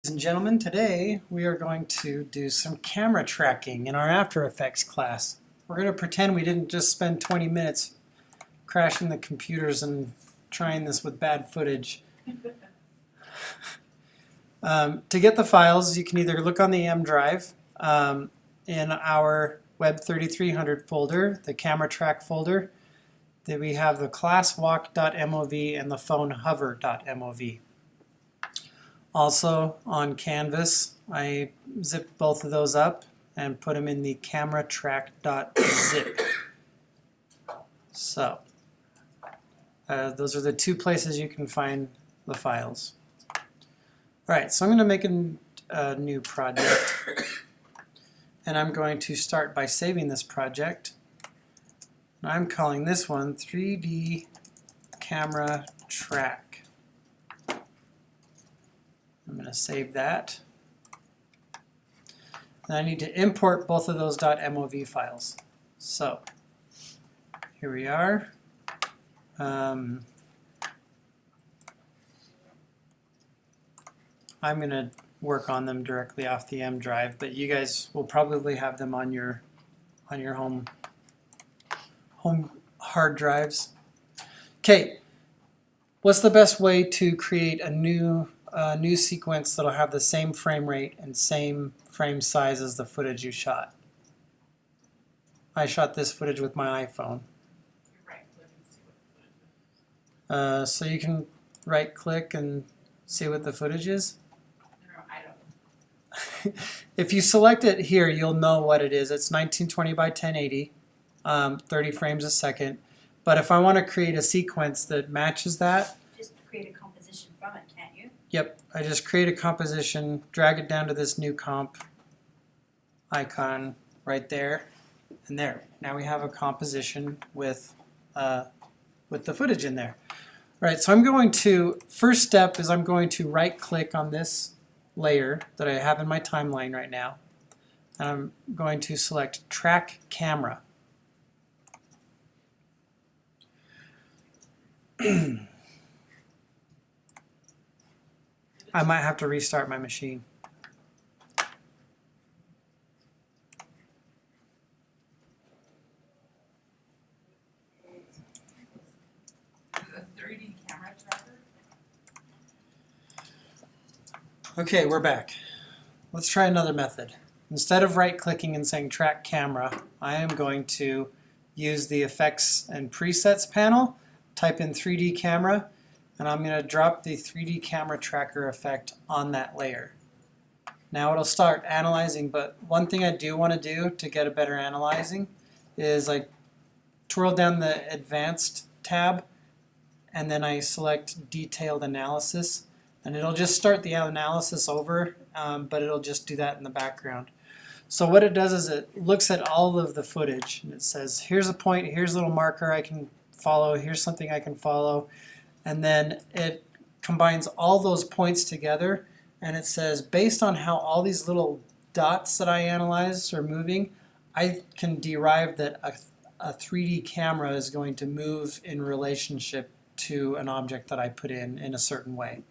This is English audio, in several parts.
Ladies and gentlemen, today we are going to do some camera tracking in our After Effects class. We're going to pretend we didn't just spend 20 minutes crashing the computers and trying this with bad footage. To get the files, you can either look on the M drive in our Web 3300 folder, the camera track folder. Then we have the classwalk.mov and the phonehover.mov. Also on Canvas, I zipped both of those up and put them in the camera track.zip. So, those are the two places you can find the files. Alright, so I'm going to make a new project. And I'm going to start by saving this project. I'm calling this one 3D Camera Track. I'm going to save that. And I need to import both of those .mov files. So here we are. I'm going to work on them directly off the M drive, but you guys will probably have them on your home hard drives. Okay, what's the best way to create a new sequence that'll have the same frame rate and same frame size as the footage you shot? I shot this footage with my iPhone. So you can right click and see what the footage is? No, I don't. If you select it here, you'll know what it is. It's 1920 by 1080, 30 frames a second. But if I want to create a sequence that matches that, Just create a composition from it, can't you? yep, I just create a composition, drag it down to this new comp icon right there, and there. Now we have a composition with the footage in there. All right, so I'm going to, first step is I'm going to right click on this layer that I have in my timeline right now, and I'm going to select Track Camera. I might have to restart my machine. The 3D camera tracker? Okay, we're back. Let's try another method. Instead of right-clicking and saying Track Camera, I am going to use the Effects and Presets panel, type in 3D Camera, and I'm going to drop the 3D Camera Tracker effect on that layer. Now it'll start analyzing, but one thing I do want to do to get a better analyzing is I twirl down the Advanced tab, and then I select Detailed Analysis, and it'll just start the analysis over, but it'll just do that in the background. So what it does is it looks at all of the footage, and it says, here's a point, here's a little marker I can follow, here's something I can follow, and then it combines all those points together, and it says, based on how all these little dots that I analyzed are moving, I can derive that a 3D camera is going to move in relationship to an object that I put in a certain way.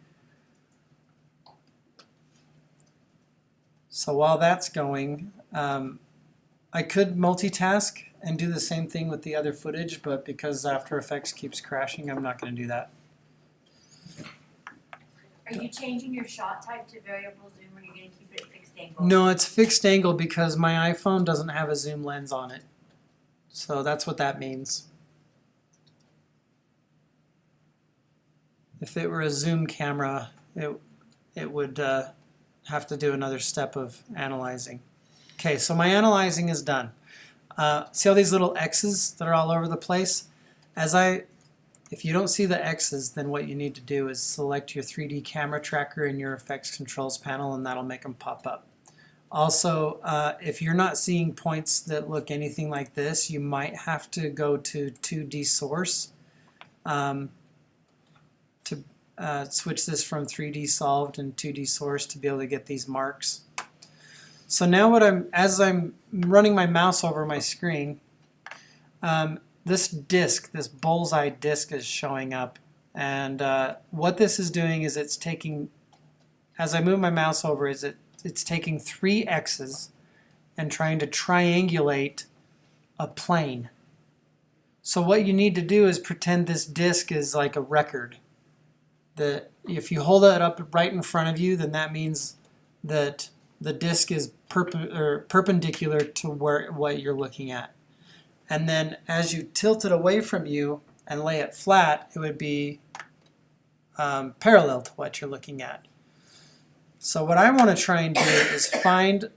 So while that's going, I could multitask and do the same thing with the other footage, but because After Effects keeps crashing, I'm not going to do that. Are you changing your shot type to variable zoom, or are you going to keep it at fixed angle? No, it's fixed angle because my iPhone doesn't have a zoom lens on it. So that's what that means. If it were a zoom camera, it would have to do another step of analyzing. Okay, so my analyzing is done. See all these little X's that are all over the place? If you don't see the X's, then what you need to do is select your 3D camera tracker in your effects controls panel, and that'll make them pop up. Also, if you're not seeing points that look anything like this, you might have to go to 2D source to switch this from 3D solved and 2D source to be able to get these marks. So now as I'm running my mouse over my screen, this disc, this bullseye disc is showing up, and what this is doing is it's taking as I move my mouse over, is it's taking 3 X's and trying to triangulate a plane. So what you need to do is pretend this disk is like a record. That if you hold it up right in front of you, then that means that the disk is perpendicular to what you're looking at. And then as you tilt it away from you and lay it flat, it would be parallel to what you're looking at. So what I want to try and do is find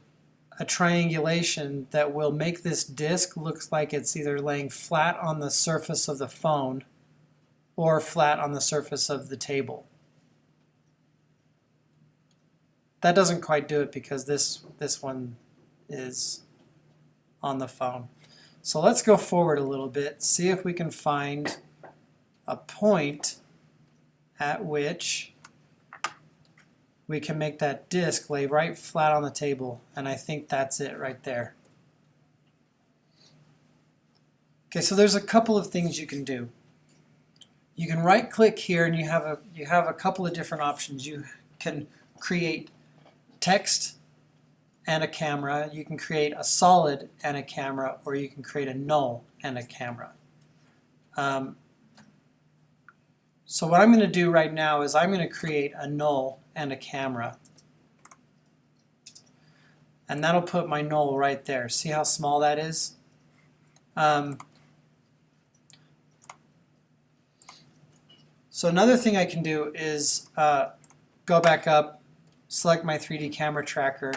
a triangulation that will make this disk look like it's either laying flat on the surface of the phone or flat on the surface of the table. That doesn't quite do it because this one is on the phone. So let's go forward a little bit, see if we can find a point at which we can make that disk lay right flat on the table, and I think that's it right there. Okay, so there's a couple of things you can do. You can right click here and you have a couple of different options. You can create text and a camera, you can create a solid and a camera, or you can create a null and a camera. So what I'm going to do right now is I'm going to create a null and a camera. And that'll put my null right there. See how small that is? So another thing I can do is go back up, select my 3D camera tracker,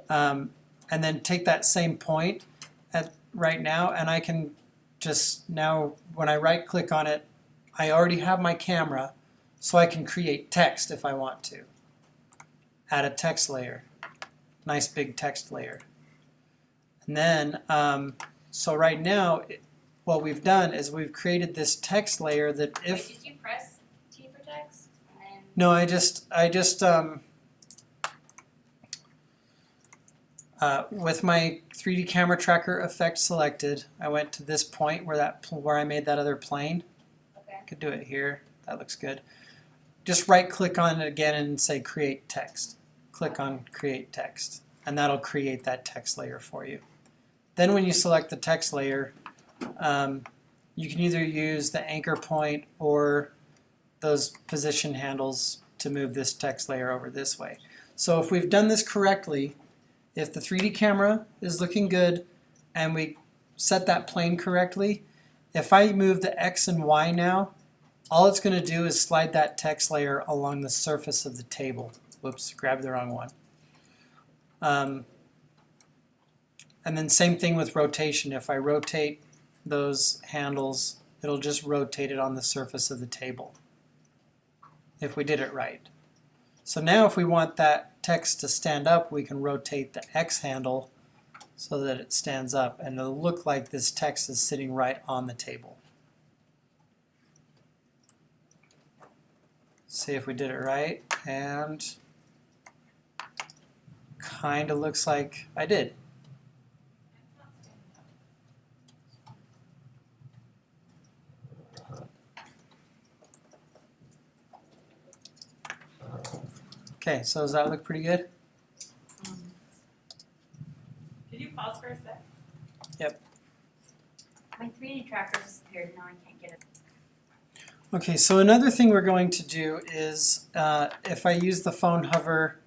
and then take that same point right now, and I can just now, when I right click on it, I already have my camera, so I can create text if I want to. Add a text layer, nice big text layer. And then, so right now, what we've done is we've created this text layer that if... Wait, did you press T for text? And No, with my 3D camera tracker effect selected, I went to this point where I made that other plane. okay. Could do it here. That looks good. Just right click on it again and say create text. Click on create text, and that'll create that text layer for you. Then when you select the text layer, you can either use the anchor point or those position handles to move this text layer over this way. So if we've done this correctly, if the 3D camera is looking good and we set that plane correctly, if I move the X and Y now, all it's going to do is slide that text layer along the surface of the table. Whoops, grabbed the wrong one. And then same thing with rotation. If I rotate those handles, it'll just rotate it on the surface of the table, if we did it right. So now if we want that text to stand up, we can rotate the X handle so that it stands up, and it'll look like this text is sitting right on the table. See if we did it right, and kind of looks like I did. Okay, so does that look pretty good? Did you pause for a sec? Yep. My 3D tracker disappeared, now I can't get it. Okay, so another thing we're going to do is if I use the phone hover,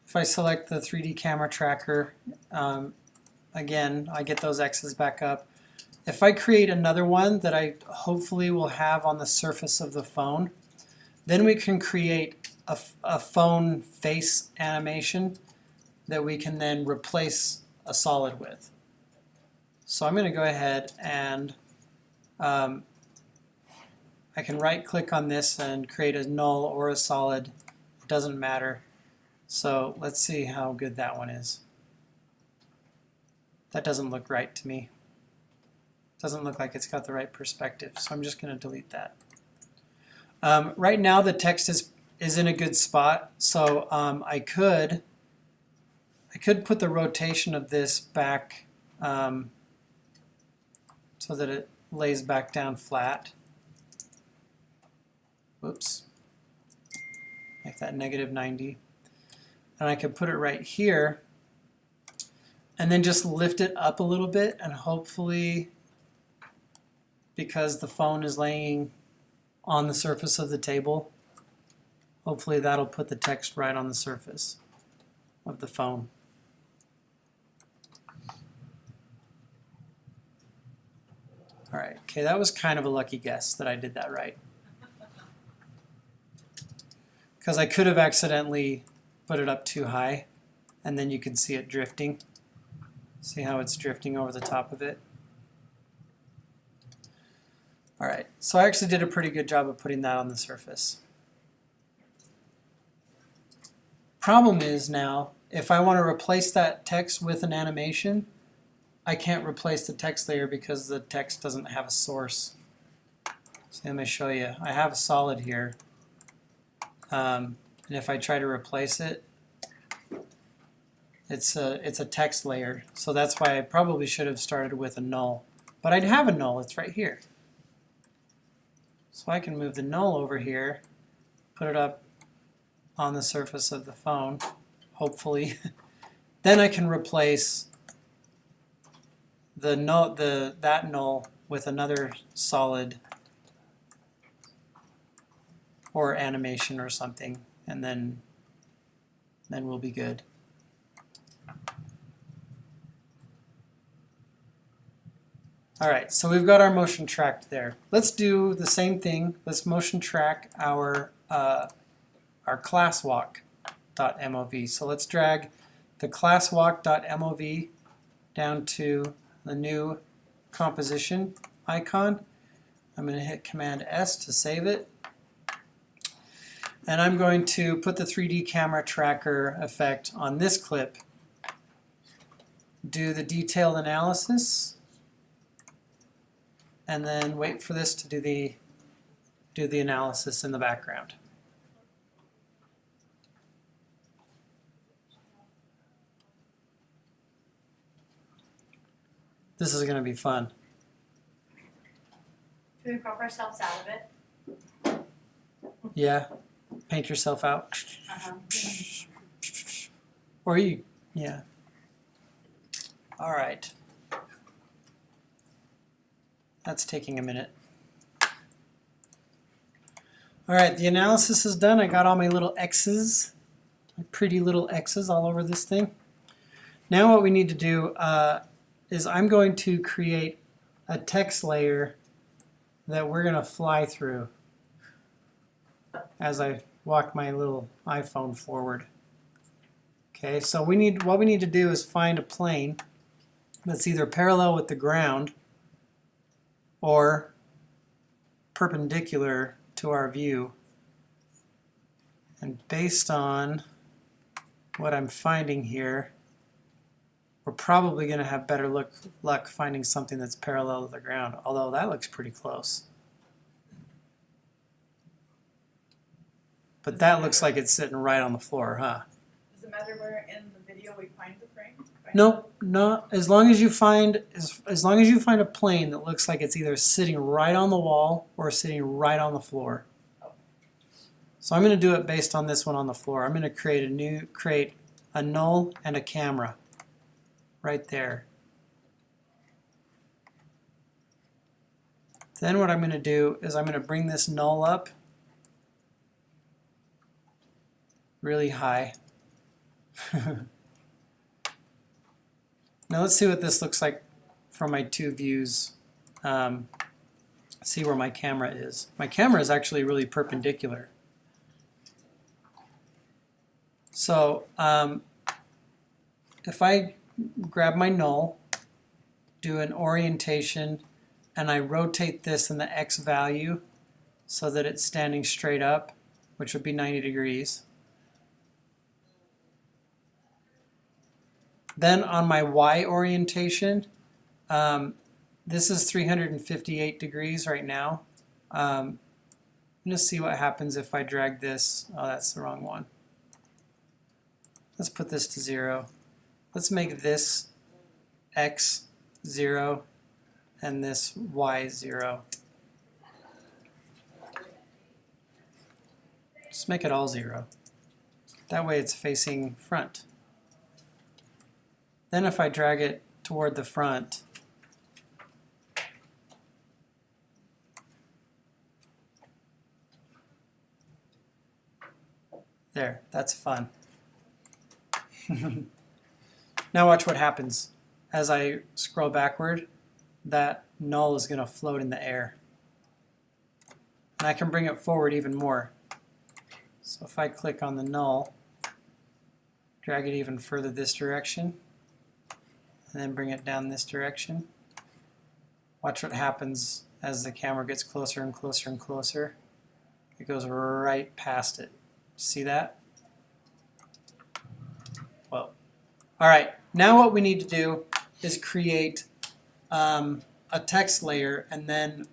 if I select the 3D camera tracker, again, I get those X's back up. If I create another one that I hopefully will have on the surface of the phone, then we can create a phone face animation that we can then replace a solid with. So I'm going to go ahead and I can right click on this and create a null or a solid. It doesn't matter. So let's see how good that one is. That doesn't look right to me. Doesn't look like it's got the right perspective, so I'm just going to delete that. Right now the text is in a good spot, so I could put the rotation of this back so that it lays back down flat. Whoops. Make that -90. and I could put it right here and then just lift it up a little bit, and hopefully, because the phone is laying on the surface of the table, hopefully that'll put the text right on the surface of the phone. All right, okay, that was kind of a lucky guess that I did that right. Because I could have accidentally put it up too high, and then you can see it drifting. See how it's drifting over the top of it? All right, so I actually did a pretty good job of putting that on the surface. Problem is now, if I want to replace that text with an animation, I can't replace the text layer because the text doesn't have a source. So let me show you. I have a solid here. And if I try to replace it, it's a text layer. So that's why I probably should have started with a null. But I'd have a null, it's right here. So I can move the null over here, put it up on the surface of the phone, hopefully. Then I can replace the null, that null with another solid or animation or something, and then we'll be good. All right, so we've got our motion tracked there. Let's do the same thing. Let's motion track our classwalk.mov. So let's drag the classwalk.mov down to the new composition icon. I'm going to hit Command S to save it. And I'm going to put the 3D camera tracker effect on this clip. Do the detailed analysis. And then wait for this to do the analysis in the background. This is going to be fun. Can we crop ourselves out of it? Yeah, paint yourself out. Or you, yeah. All right. That's taking a minute. All right, the analysis is done. I got all my little X's, my pretty little X's all over this thing. Now what we need to do is I'm going to create a text layer that we're going to fly through as I walk my little iPhone forward. Okay, so what we need to do is find a plane that's either parallel with the ground or perpendicular to our view. And based on what I'm finding here, we're probably going to have better luck finding something that's parallel to the ground, although that looks pretty close. But that looks like it's sitting right on the floor, huh? Does it matter where in the video we find the frame? Nope, no. As long as you find a plane that looks like it's either sitting right on the wall or sitting right on the floor. So I'm going to do it based on this one on the floor. I'm going to create a null and a camera right there. Then what I'm going to do is I'm going to bring this null up really high. Now let's see what this looks like from my two views. See where my camera is. My camera is actually really perpendicular. So if I grab my null, do an orientation, and I rotate this in the X value so that it's standing straight up, which would be 90 degrees. Then on my Y orientation, this is 358 degrees right now. I'm going to see what happens if I drag this. Oh, that's the wrong one. Let's put this to 0. Let's make this X 0 and this Y 0. Just make it all 0. That way it's facing front. Then if I drag it toward the front, there, that's fun. Now watch what happens. As I scroll backward, that null is going to float in the air. And I can bring it forward even more. So if I click on the null, drag it even further this direction, and then bring it down this direction, watch what happens as the camera gets closer and closer and closer. It goes right past it. See that? Whoa. All right, now what we need to do is create a text layer, and then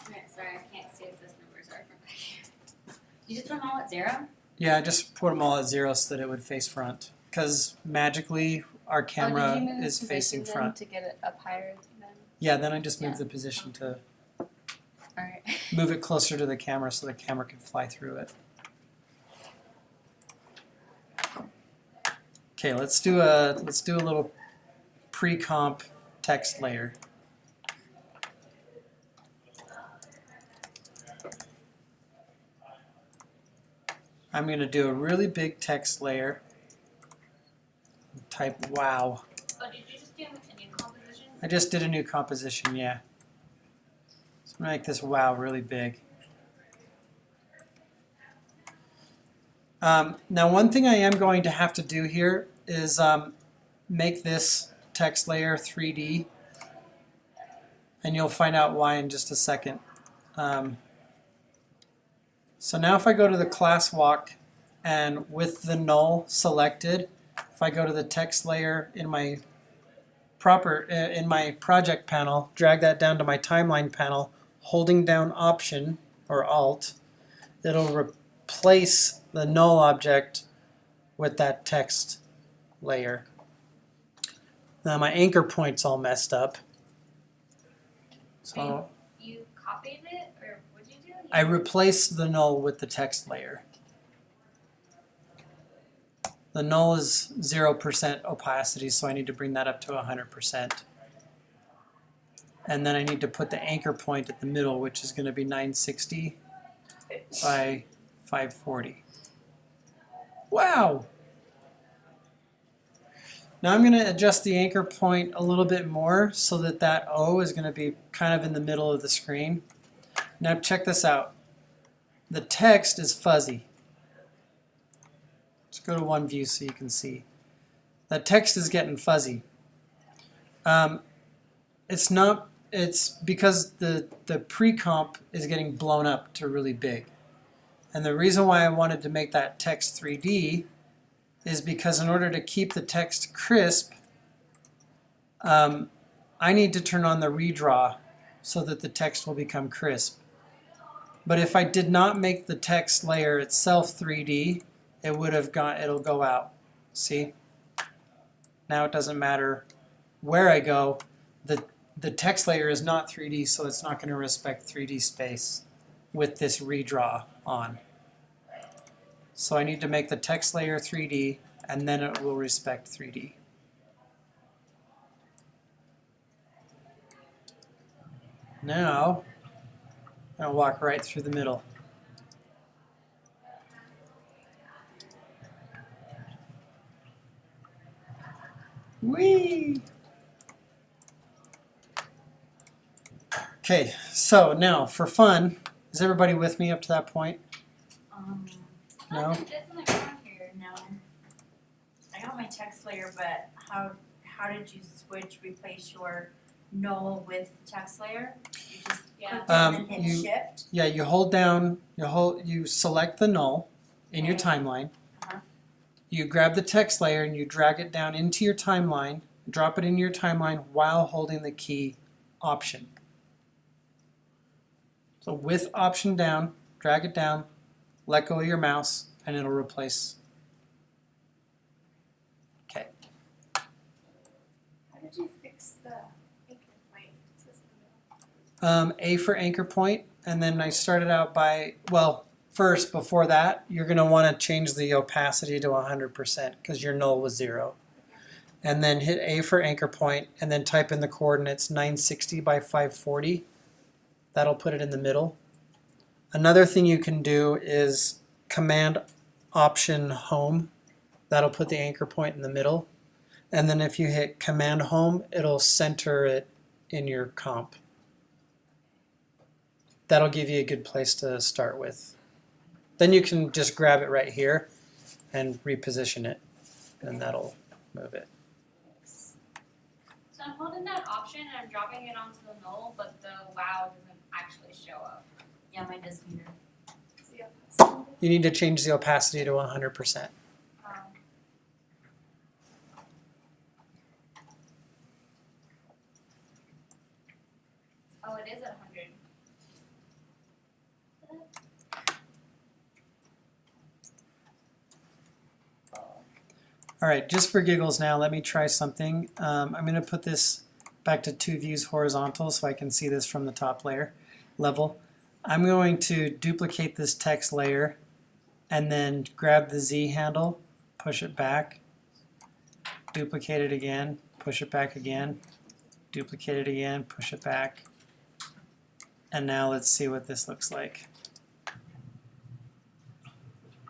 Okay, sorry, I can't see if those numbers are from back here. You just put them all at 0? yeah, I just put them all at 0 so that it would face front. Because magically our camera did you move is the facing position front. then to get it up higher then? Yeah, then I just moved Yeah. the position to Alright. move it closer to the camera so the camera can fly through it. Okay, let's do a little pre-comp text layer. I'm going to do a really big text layer. Type wow. Oh, did you just do a new composition? I just did a new composition, yeah. So I'm going to make this wow really big. Now one thing I am going to have to do here is make this text layer 3D, and you'll find out why in just a second. So now if I go to the class walk, and with the null selected, if I go to the text layer in my project panel, drag that down to my timeline panel, holding down Option or Alt, it'll replace the null object with that text layer. Now my anchor point's all messed up. So You copied it, or what did you do? I replaced the null with the text layer. The null is 0% opacity, so I need to bring that up to 100%. And then I need to put the anchor point at the middle, which is going to be 960 by 540. Wow! Now I'm going to adjust the anchor point a little bit more so that that O is going to be kind of in the middle of the screen. Now check this out. The text is fuzzy. Let's go to one view so you can see. The text is getting fuzzy. It's because the pre-comp is getting blown up to really big. And the reason why I wanted to make that text 3D is because in order to keep the text crisp, I need to turn on the redraw so that the text will become crisp. But if I did not make the text layer itself 3D, it'll go out. See? Now it doesn't matter where I go. The text layer is not 3D, so it's not going to respect 3D space with this redraw on. So I need to make the text layer 3D, and then it will respect 3D. Now, I'm going to walk right through the middle. Whee! Okay, so now for fun, is everybody with me up to that point? No? It's not on here. No. I got my text layer, but how did you replace your null with text layer? You just click and hit shift. Yeah, you hold down, you select the null in your timeline. Uh-huh. You grab the text layer and you drag it down into your timeline, drop it into your timeline while holding the key Option. So with Option down, drag it down, let go of your mouse, and it'll replace. Okay. How did you fix the anchor point system? A for anchor point, and then I started out by, well, first, before that, you're going to want to change the opacity to 100% because your null was 0. And then hit A for anchor point, and then type in the coordinates 960 by 540. That'll put it in the middle. Another thing you can do is Command Option Home. That'll put the anchor point in the middle. And then if you hit Command Home, it'll center it in your comp. That'll give you a good place to start with. Then you can just grab it right here and reposition it, and that'll move it. So I'm holding that option and I'm dropping it onto the null, but the wow doesn't actually show up. Yeah, mine does either. You need to change the opacity to 100%. Oh, it is at 100. All right, just for giggles now, let me try something. I'm going to put this back to 2 views horizontal so I can see this from the top level. I'm going to duplicate this text layer and then grab the Z handle, push it back, duplicate it again, push it back again, duplicate it again, push it back. And now let's see what this looks like.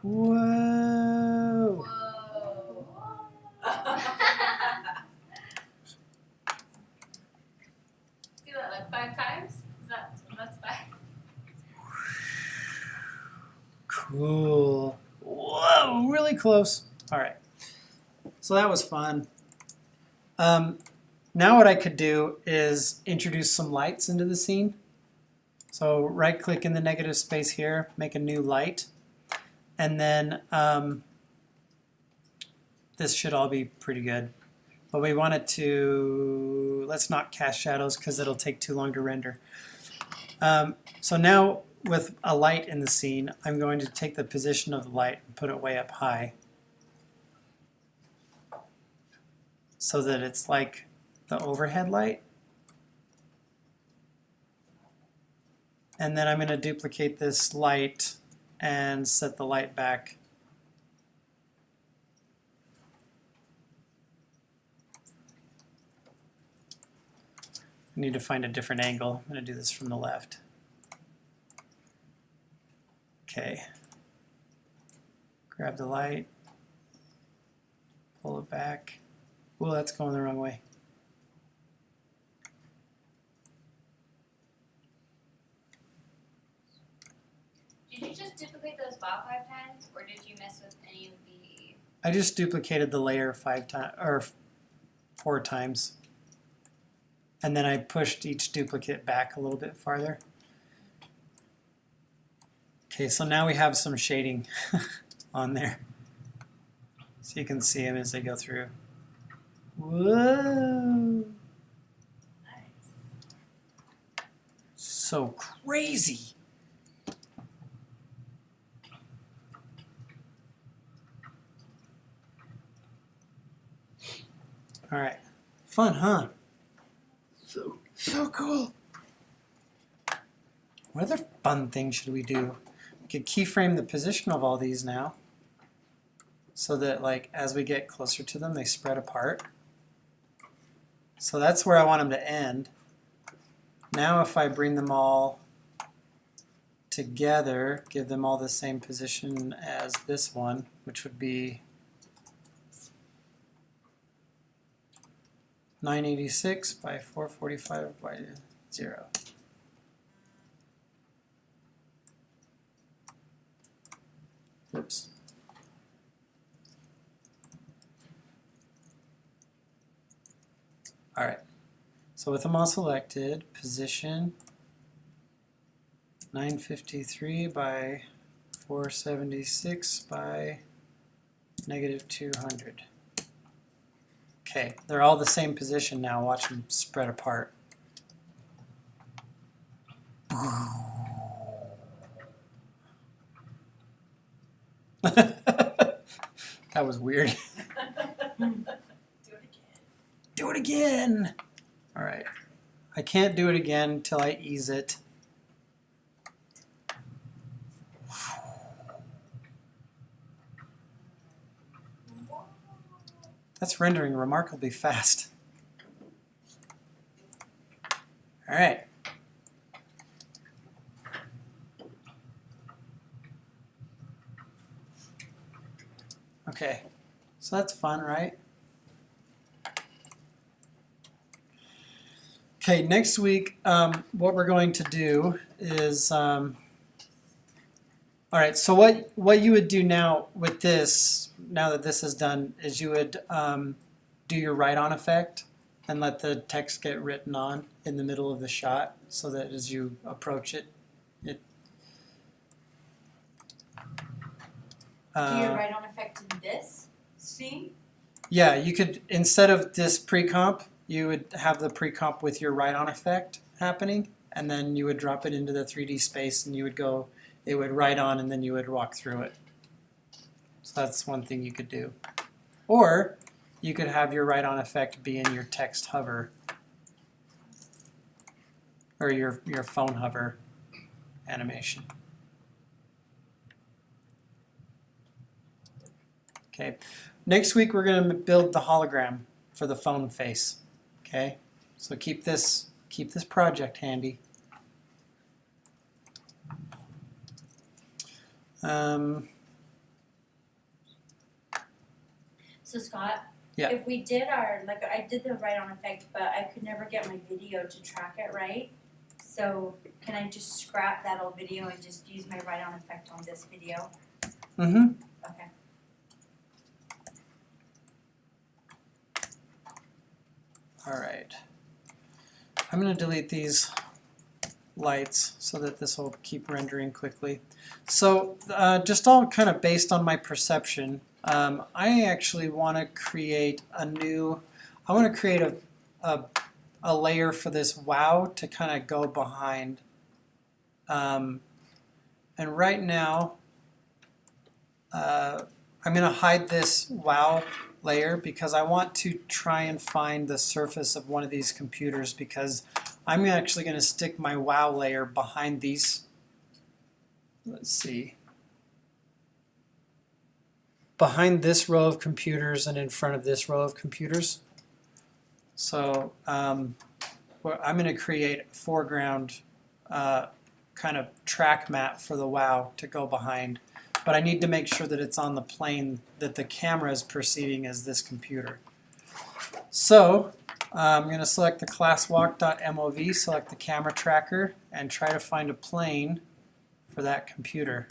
Whoa! Whoa. Do that like 5 times? That's 5. Cool. Whoa, really close. All right. So that was fun. Now what I could do is introduce some lights into the scene. So right click in the negative space here, make a new light. And then this should all be pretty good. But we want it to, let's not cast shadows because it'll take too long to render. So now with a light in the scene, I'm going to take the position of the light and put it way up high so that it's like the overhead light. And then I'm going to duplicate this light and set the light back. I need to find a different angle. I'm going to do this from the left. Okay. Grab the light, pull it back. Ooh, that's going the wrong way. Did you just duplicate those wow 5 times, or did you mess with any of the... I just duplicated the layer 5 times or 4 times. And then I pushed each duplicate back a little bit farther. Okay, so now we have some shading on there. So you can see them as they go through. Whoa! So crazy! All right, fun, huh? So cool. What other fun things should we do? We could keyframe the position of all these now, so that like as we get closer to them, they spread apart. So that's where I want them to end. Now if I bring them all together, give them all the same position as this one, which would be 986 by 445 by 0. Oops. All right. So with them all selected, position 953 by 476 by -200. Okay, they're all the same position now. Watch them spread apart. That was weird. Do it again. Do it again! All right. I can't do it again until I ease it. That's rendering remarkably fast. All right. Okay, so that's fun, right? Okay, next week, what we're going to do is, all right, so what you would do now with this, now that this is done, is you would do your write-on effect and let the text get written on in the middle of the shot so that as you approach it, Do you write on effect in this scene? yeah, you could, instead of this pre-comp, you would have the pre-comp with your write-on effect happening, and then you would drop it into the 3D space and you would go, it would write on and then you would walk through it. So that's one thing you could do. Or you could have your write-on effect be in your text hover or your phone hover animation. Okay, next week we're going to build the hologram for the phone face. Okay, so keep this project handy. So Scott, Yeah. if we did I did the write-on effect, but I could never get my video to track it right. So can I just scrap that old video and just use my write-on effect on this video? Mm-hmm. Okay. All right. I'm going to delete these lights so that this will keep rendering quickly. So just all kind of based on my perception, I actually want to create a layer for this wow to kind of go behind. And right now, I'm going to hide this wow layer because I want to try and find the surface of one of these computers, because I'm actually going to stick my wow layer behind these. Let's see. Behind this row of computers and in front of this row of computers. So I'm going to create a foreground kind of track map for the wow to go behind. But I need to make sure that it's on the plane that the camera is perceiving as this computer. So I'm going to select the classwalk.mov, select the camera tracker, and try to find a plane for that computer.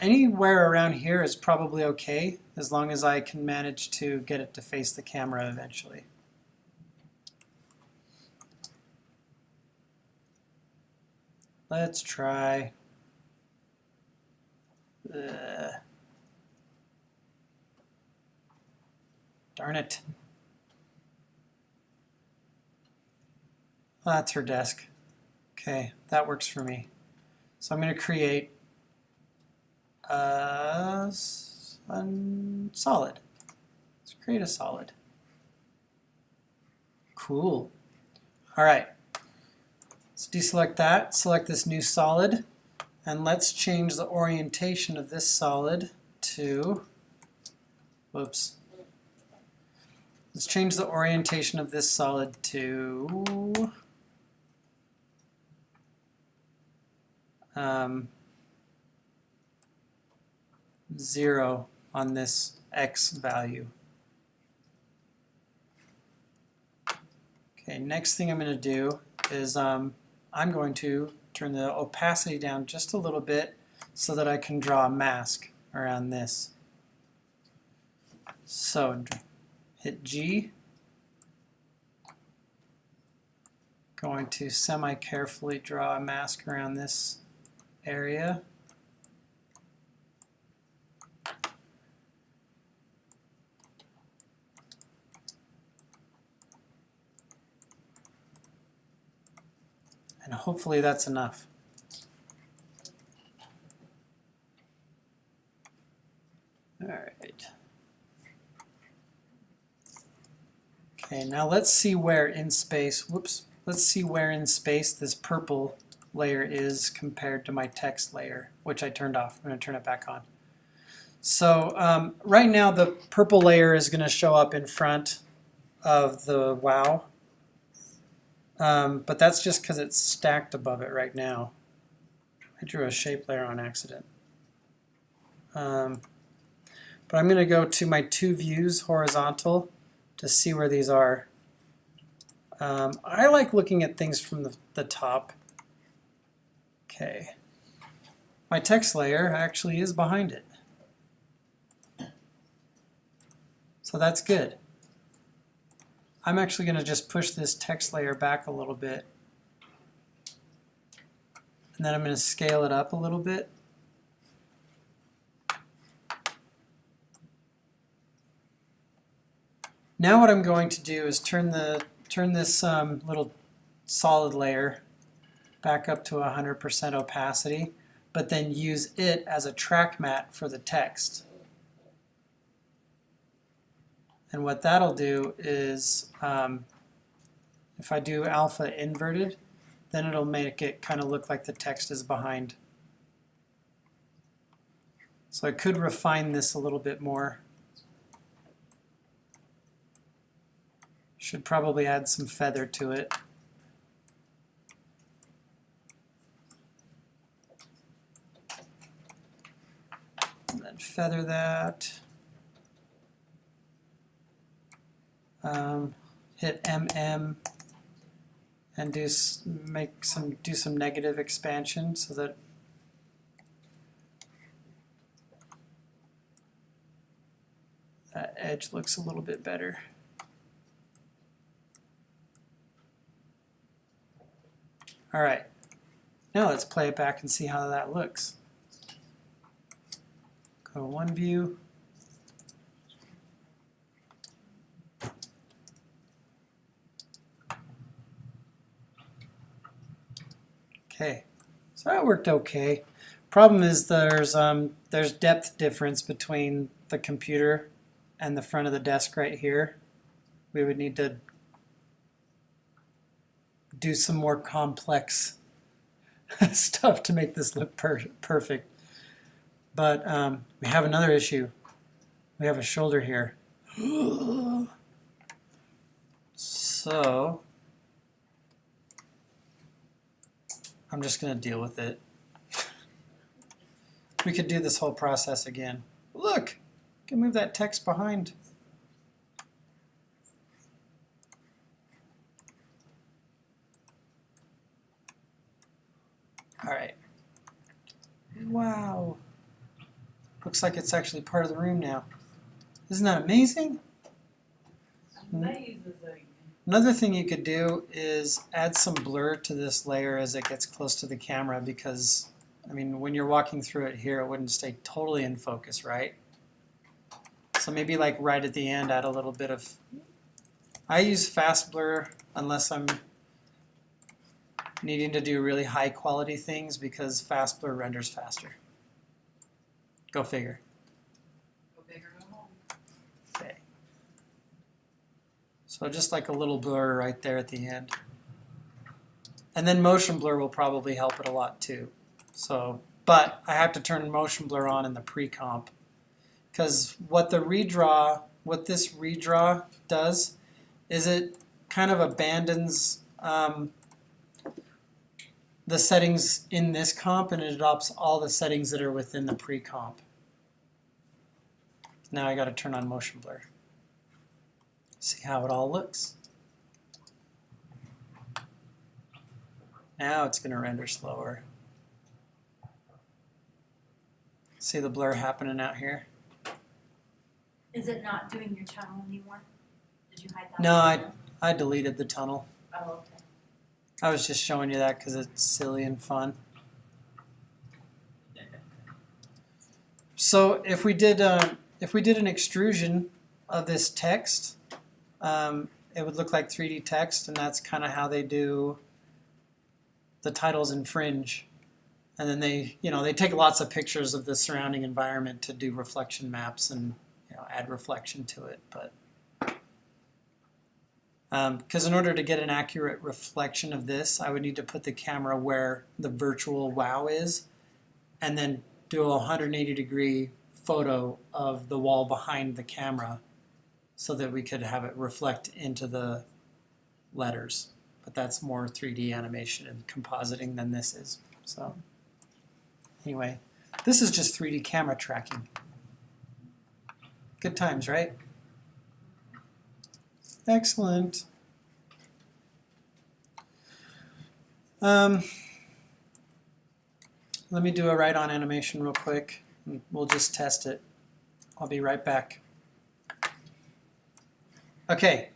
Anywhere around here is probably okay, as long as I can manage to get it to face the camera eventually. Let's try. Darn it. Oh, that's her desk. Okay, that works for me. So I'm going to create a solid. Let's create a solid. Cool. All right. Let's deselect that, select this new solid, and let's change the orientation of this solid to, whoops. Let's change the orientation of this solid to 0 on this X value. Okay, next thing I'm going to do is I'm going to turn the opacity down just a little bit so that I can draw a mask around this. So hit G. Going to semi-carefully draw a mask around this area. And hopefully that's enough. All right. Okay, now let's see where in space, whoops, let's see where in space this purple layer is compared to my text layer, which I turned off. I'm going to turn it back on. So right now the purple layer is going to show up in front of the wow, but that's just because it's stacked above it right now. I drew a shape layer on accident. But I'm going to go to my two views horizontal to see where these are. I like looking at things from the top. Okay. My text layer actually is behind it. So that's good. I'm actually going to just push this text layer back a little bit. And then I'm going to scale it up a little bit. Now what I'm going to do is turn this little solid layer back up to 100% opacity, but then use it as a track mat for the text. And what that'll do is, if I do alpha inverted, then it'll make it kind of look like the text is behind. So I could refine this a little bit more. Should probably add some feather to it. And then feather that. Hit MM and do some negative expansion so that that edge looks a little bit better. All right, now let's play it back and see how that looks. Go to one view. Okay, so that worked okay. Problem is there's depth difference between the computer and the front of the desk right here. We would need to do some more complex stuff to make this look perfect. But we have another issue. We have a shoulder here. So I'm just going to deal with it. We could do this whole process again. Look, we can move that text behind. All right. Wow. Looks like it's actually part of the room now. Isn't that amazing? Amazing. Another thing you could do is add some blur to this layer as it gets close to the camera because, I mean, when you're walking through it here, it wouldn't stay totally in focus, right? So maybe like right at the end, add a little bit of, I use fast blur unless I'm needing to do really high quality things because fast blur renders faster. Go figure. Go big or go home. Okay. So just like a little blur right there at the end. And then motion blur will probably help it a lot too. So, but I have to turn motion blur on in the pre-comp because what this redraw does is it kind of abandons the settings in this comp and it adopts all the settings that are within the pre-comp. Now I got to turn on motion blur. See how it all looks. Now it's going to render slower. See the blur happening out here? Is it not doing your tunnel anymore? Did you hide that? No, I deleted the tunnel. Oh, okay. I was just showing you that because it's silly and fun. So if we did an extrusion of this text, it would look like 3D text, and that's kind of how they do the titles in Fringe. And then they take lots of pictures of the surrounding environment to do reflection maps and add reflection to it. But Because in order to get an accurate reflection of this, I would need to put the camera where the virtual WOW is, and then do a 180-degree photo of the wall behind the camera so that we could have it reflect into the letters. But that's more 3D animation and compositing than this is. So anyway, this is just 3D camera tracking. Good times, right? Excellent. Let me do a write-on animation real quick. We'll just test it. I'll be right back. Okay.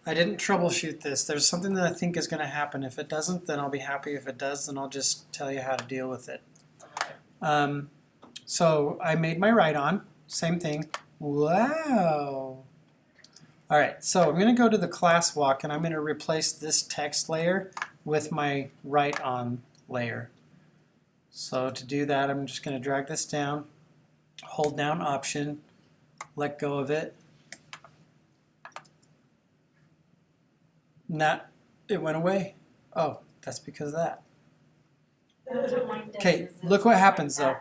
I didn't troubleshoot this. There's something that I think is going to happen. If it doesn't, then I'll be happy. If it does, then I'll just tell you how to deal with it. So I made my write-on. Same thing. Wow. All right, so I'm going to go to the class walk, and I'm going to replace this text layer with my write-on layer. So to do that, I'm just going to drag this down, hold down Option, let go of it. It went away. Oh, that's because of that. That's what mine does, Okay, is look it's what like happens though.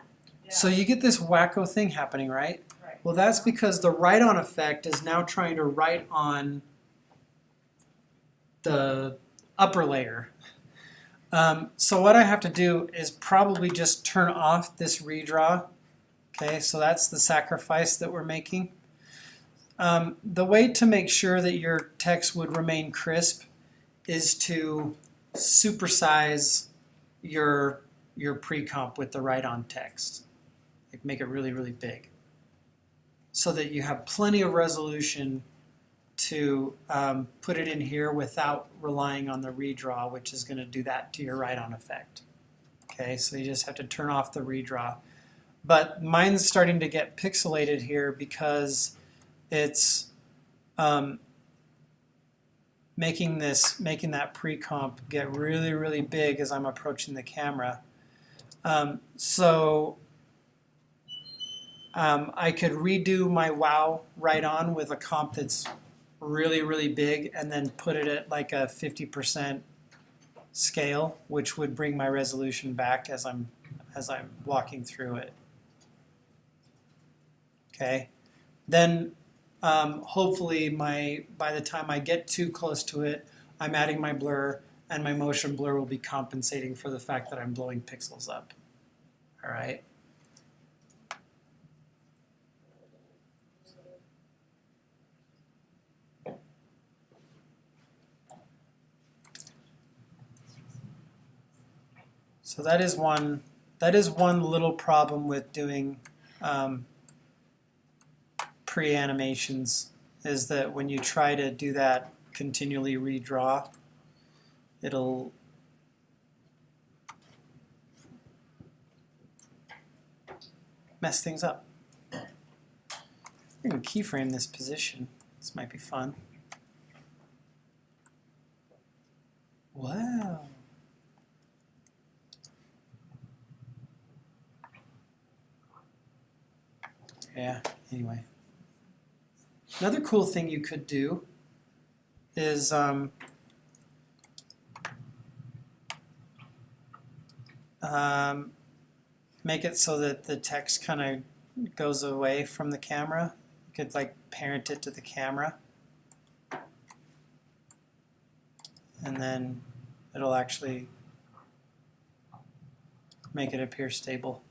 that. So you get this wacko thing happening, right? Right. Well, that's because the write-on effect is now trying to write on the upper layer. So what I have to do is probably just turn off this redraw. Okay, so that's the sacrifice that we're making. The way to make sure that your text would remain crisp is to supersize your pre-comp with the write-on text. Like make it really, really big, so that you have plenty of resolution to put it in here without relying on the redraw, which is going to do that to your write-on effect. Okay, so you just have to turn off the redraw. But mine's starting to get pixelated here because it's making that pre-comp get really, really big as I'm approaching the camera. I could redo my WOW write-on with a comp that's really, really big and then put it at like a 50% scale, which would bring my resolution back as I'm walking through it. Okay, then hopefully by the time I get too close to it, I'm adding my blur, and my motion blur will be compensating for the fact that I'm blowing pixels up. All right. So that is one little problem with doing pre-animations, is that when you try to do that continually redraw, it'll mess things up. I can keyframe this position. This might be fun. Wow. Yeah, anyway. Another cool thing you could do is make it so that the text kind of goes away from the camera. You could like parent it to the camera, and then it'll actually make it appear stable.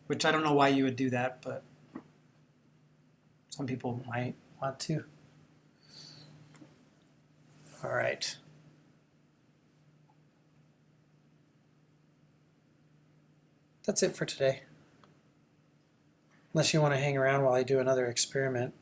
Which I don't know why you would do that, but some people might want to. All right. That's it for today. Unless you want to hang around while I do another experiment.